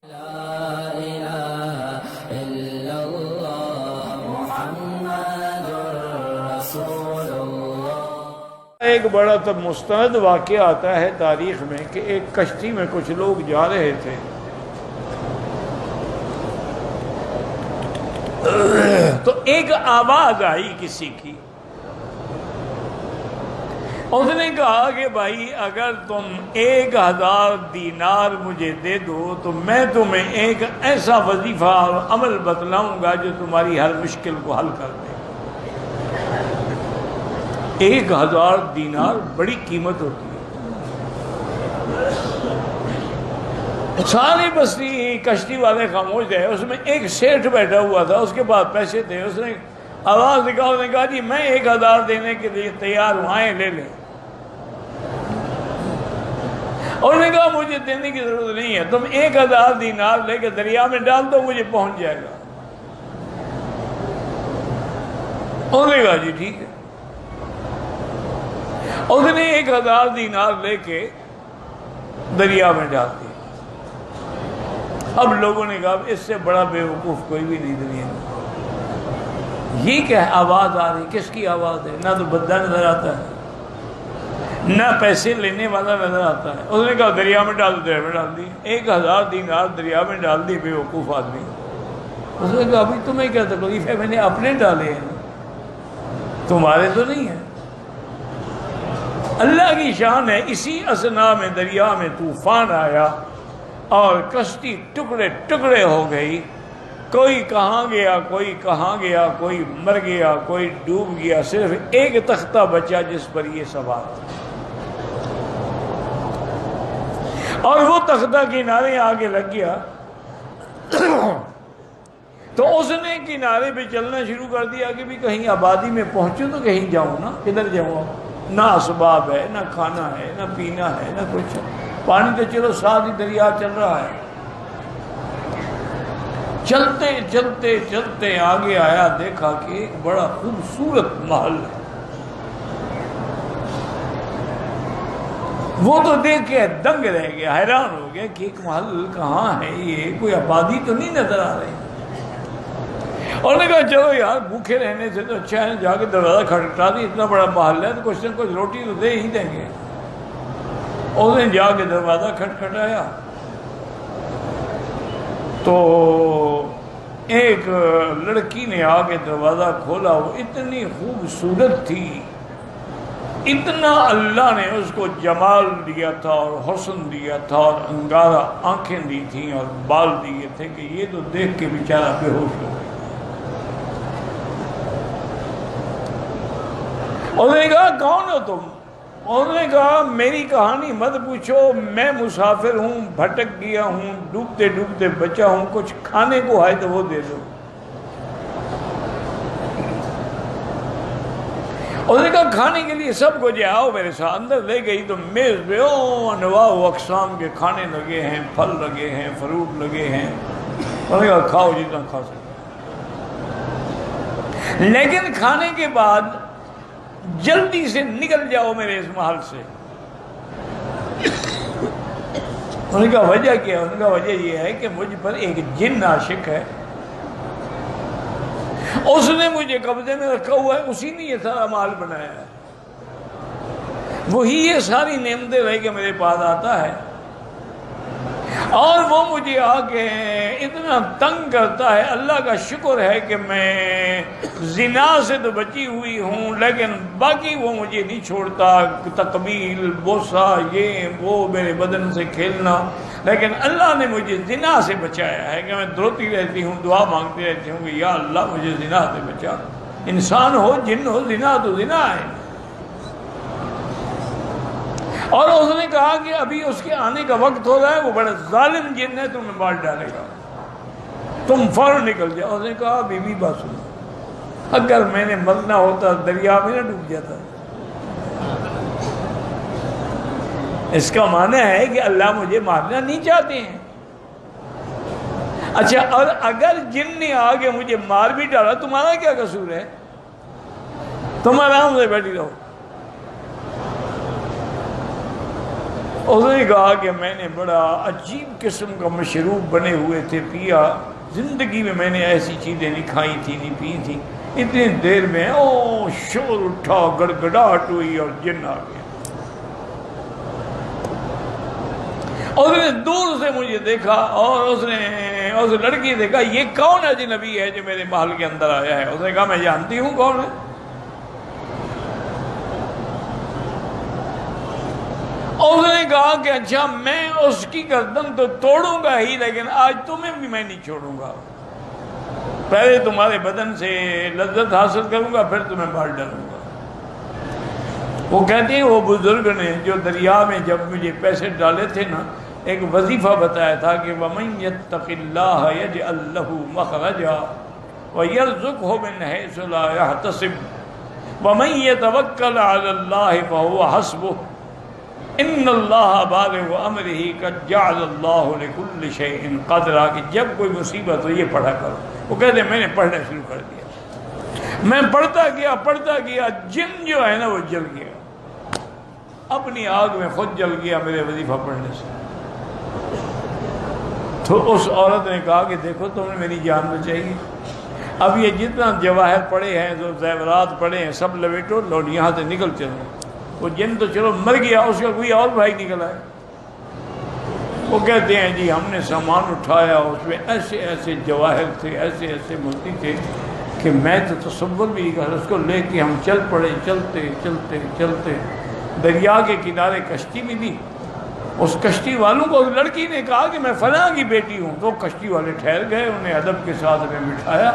ایک بڑا تب مستند واقعہ آتا ہے تاریخ میں کہ ایک کشتی میں کچھ لوگ جا رہے تھے، تو ایک آواز آئی کسی کی، اس نے کہا کہ بھائی اگر تم 1000 دینار مجھے دے دو تو میں تمہیں ایک ایسا وظیفہ اور عمل بتلاؤں گا جو تمہاری ہر مشکل کو حل کر دے۔ 1000 دینار بڑی قیمت ہوتی ہے۔ ساری بستی کشتی والے خاموش ہے، اس میں ایک سیٹھ بیٹھا ہوا تھا، اس کے پاس پیسے تھے، اس نے آواز نکالا، اس نے کہا جی میں 1000 دینے کے لیے تیار ہوں، آئیں لے لیں۔ اور نے کہا مجھے دینے کی ضرورت نہیں ہے، تم 1000 دینار لے کے دریا میں ڈال دو، مجھے پہنچ جائے گا۔ انہوں نے کہا جی ٹھیک ہے۔ اس نے 1000 دینار لے کے دریا میں ڈال دی۔ اب لوگوں نے کہا اس سے بڑا بیوقوف کوئی بھی نہیں دنیا میں۔ یہ کیا ہے؟ آواز آ رہی، کس کی آواز ہے؟ نہ تو بندہ نظر آتا ہے، نہ پیسے لینے والا نظر آتا ہے۔ اس نے کہا دریا میں ڈال دے، میں ڈال دی۔ 1000 دینار دریا میں ڈال دی بیوقوف آدمی۔ اس نے کہا ابھی تمہیں کیا تکلیف ہے؟ میں نے اپنے ڈالے ہیں، تمہارے تو نہیں ہیں۔ اللہ کی شان ہے، اسی اثنا میں دریا میں طوفان آیا اور کشتی ٹکڑے ٹکڑے ہو گئی۔ کوئی کہاں گیا، کوئی کہاں گیا، کوئی مر گیا، کوئی ڈوب گیا، صرف ایک تختہ بچا جس پر یہ سوار تھا۔ اور وہ تختہ کنارے آگے لگ گیا تو اس نے کنارے پہ چلنا شروع کر دیا کہ بھی کہیں آبادی میں پہنچوں تو کہیں جاؤں نا، کدھر جاؤں؟ نہ اسباب ہے، نہ کھانا ہے، نہ پینا ہے، نہ کچھ۔ پانی تو چلو ساتھ ہی دریا چل رہا ہے۔ چلتے چلتے چلتے آگے آیا، دیکھا کہ ایک بڑا خوبصورت محل ہے۔ وہ تو دیکھ کے دنگ رہ گیا، حیران ہو گیا کہ ایک محل کہاں ہے، یہ کوئی آبادی تو نہیں نظر آ رہی۔ اور نے کہا چلو یار بھوکے رہنے سے تو اچھا ہے، جا کے دروازہ کھٹکھٹا دی، اتنا بڑا محل ہے تو کچھ نہ کچھ روٹی تو دے ہی دیں گے۔ اس نے جا کے دروازہ کھٹکھٹایا تو ایک لڑکی نے آ کے دروازہ کھولا۔ وہ اتنی خوبصورت تھی، اتنا اللہ نے اس کو جمال دیا تھا اور حسن دیا تھا اور انگارہ آنکھیں دی تھیں اور بال دیے تھے کہ یہ تو دیکھ کے بیچارہ بے ہوش ہو گیا۔ انہوں نے کہا کون ہو تم؟ انہوں نے کہا میری کہانی مت پوچھو، میں مسافر ہوں، بھٹک گیا ہوں، ڈوبتے ڈوبتے بچا ہوں، کچھ کھانے کو ہے تو وہ دے دو۔ انہوں نے کہا کھانے کے لیے سب کو جاؤ میرے ساتھ۔ اندر لے گئی تو میز پہ انواع و اقسام کے کھانے لگے ہیں، پھل لگے ہیں، فروٹ لگے ہیں۔ انہوں نے کہا کھاؤ جتنا کھا سکتے، لیکن کھانے کے بعد جلدی سے نکل جاؤ میرے اس محل سے۔ انہوں نے کہا وجہ کیا؟ انہوں نے کہا وجہ یہ ہے کہ مجھ پر ایک جن عاشق ہے، اس نے مجھے قبضے میں رکھا ہوا ہے، اسی نے یہ سارا مال بنایا ہے، وہی یہ ساری نعمتیں لے کے میرے پاس آتا ہے، اور وہ مجھے آ کے اتنا تنگ کرتا ہے۔ اللہ کا شکر ہے کہ میں زنا سے تو بچی ہوئی ہوں، لیکن باقی وہ مجھے نہیں چھوڑتا، تقبیل، بوسہ، یہ وہ، میرے بدن سے کھیلنا، لیکن اللہ نے مجھے زنا سے بچایا ہے کہ میں دروتی رہتی ہوں، دعا مانگتی رہتی ہوں کہ یا اللہ مجھے زنا سے بچا۔ انسان ہو جن ہو، زنا تو زنا ہے۔ اور اس نے کہا کہ ابھی اس کے آنے کا وقت ہو رہا ہے، وہ بڑا ظالم جن ہے، تمہیں مار ڈالے گا، تم فوراً نکل جاؤ۔ اس نے کہا بی بی بات سنو، اگر میں نے مرنا ہوتا دریا میں نہ ڈوب جاتا۔ اس کا معنی ہے کہ اللہ مجھے مارنا نہیں چاہتے ہیں۔ اچھا، اور اگر جن نے آگے مجھے مار بھی ڈالا، تمہارا کیا قصور ہے؟ تم آرام سے بیٹھی رہو۔ اس نے کہا کہ میں نے بڑا عجیب قسم کا مشروب بنے ہوئے تھے پیا، زندگی میں میں نے ایسی چیزیں نہیں کھائی تھی نہیں پی تھی، اتنی دیر میں او شور اٹھا، گڑگڑاہٹ ہوئی اور جن آ گیا۔ اور اس نے دور سے مجھے دیکھا اور اس لڑکی دیکھا، یہ کون اجنبی ہے جو میرے محل کے اندر آیا ہے؟ اس نے کہا میں جانتی ہوں کون ہے۔ اور اس نے کہا کہ اچھا میں اس کی گردن تو توڑوں گا ہی، لیکن آج تمہیں بھی میں نہیں چھوڑوں گا، پہلے تمہارے بدن سے لذت حاصل کروں گا پھر تمہیں مار ڈالوں گا۔ وہ کہتے ہیں وہ بزرگ نے جو دریا میں جب مجھے پیسے ڈالے تھے نا، ایک وظیفہ بتایا تھا کہ وَمَن يَتَّقِ اللَّهَ يَجْعَل لَّهُ مَخْرَجًا وَيَرْزُقْهُ مِنْ حَيْثُ لَا يَحْتَسِبُ وَمَن يَتَوَكَّلْ عَلَى اللَّهِ فَهُوَ حَسْبُهُ إِنَّ اللَّهَ بَالِغُ أَمْرِهِ قَدْ جَعَلَ اللَّهُ لِكُلِّ شَيْءٍ قَدْرًا، کہ جب کوئی مصیبت ہو یہ پڑھا کرو۔ وہ کہتے ہیں میں نے پڑھنا شروع کر دیا، میں پڑھتا گیا، جن جو ہے نا وہ جل گیا، اپنی آگ میں خود جل گیا میرے وظیفہ پڑھنے سے۔ تو اس عورت نے کہا کہ دیکھو تم نے میری جان بچائی، اب یہ جتنا جواہر پڑے ہیں، جو زیورات پڑے ہیں، سب لپیٹو، لوٹ یہاں سے نکل چلو۔ وہ جن تو چلو مر گیا، اس کا کوئی اور بھائی نکل آئے۔ وہ کہتے ہیں جی ہم نے سامان اٹھایا، اس میں ایسے ایسے جواہر تھے، ایسے ایسے موتی تھے کہ میں تو تصور بھی نہیں کر، اس کو لے کے ہم چل پڑے، چلتے چلتے چلتے دریا کے کنارے کشتی بھی دی۔ اس کشتی والوں کو اس لڑکی نے کہا کہ میں فلاں کی بیٹی ہوں، تو کشتی والے ٹھہر گئے، انہیں ادب کے ساتھ ہمیں بٹھایا،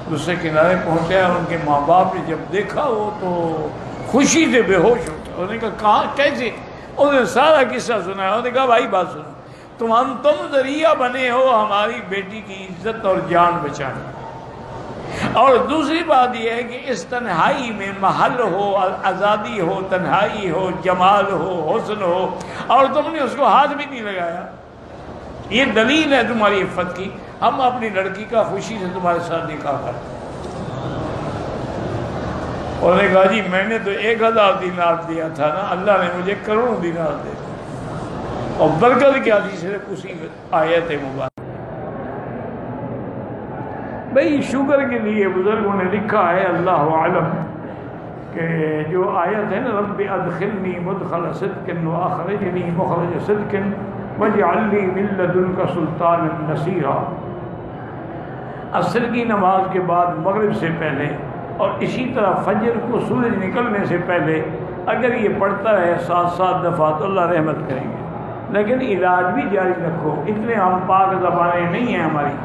دوسرے کنارے پہنچایا۔ ان کے ماں باپ نے جب دیکھا وہ تو خوشی سے بے ہوش ہو گیا۔ انہوں نے کہا کہاں کیسے؟ انہوں نے سارا قصہ سنایا۔ انہوں نے کہا بھائی بات سنو، تم ذریعہ بنے ہو ہماری بیٹی کی عزت اور جان بچانے، اور دوسری بات یہ ہے کہ اس تنہائی میں محل ہو، آزادی ہو، تنہائی ہو، جمال ہو، حسن ہو، اور تم نے اس کو ہاتھ بھی نہیں لگایا، یہ دلیل ہے تمہاری عفت کی۔ ہم اپنی لڑکی کا خوشی سے تمہارے ساتھ نکاح کرتے۔ انہوں نے کہا جی میں نے تو 1000 دینار دیا تھا نا، اللہ نے مجھے کروڑوں دینار دے دیا، اور برکت کیا تھی صرف اسی آیت مبارک۔ بھئی شوگر کے لیے بزرگوں نے لکھا ہے اللہ عالم کہ جو آیت ہے نا رب ادخلنی مدخل صدق واخرجنی مخرج صدق واجعل لی من لدنک سلطانا نصیرا، عصر کی نماز کے بعد مغرب سے پہلے اور اسی طرح فجر کو سورج نکلنے سے پہلے اگر یہ پڑھتا رہے 7 دفعہ تو اللہ رحمت کریں گے، لیکن علاج بھی جاری رکھو، اتنے ہم پاک زبانیں نہیں ہیں ہماری۔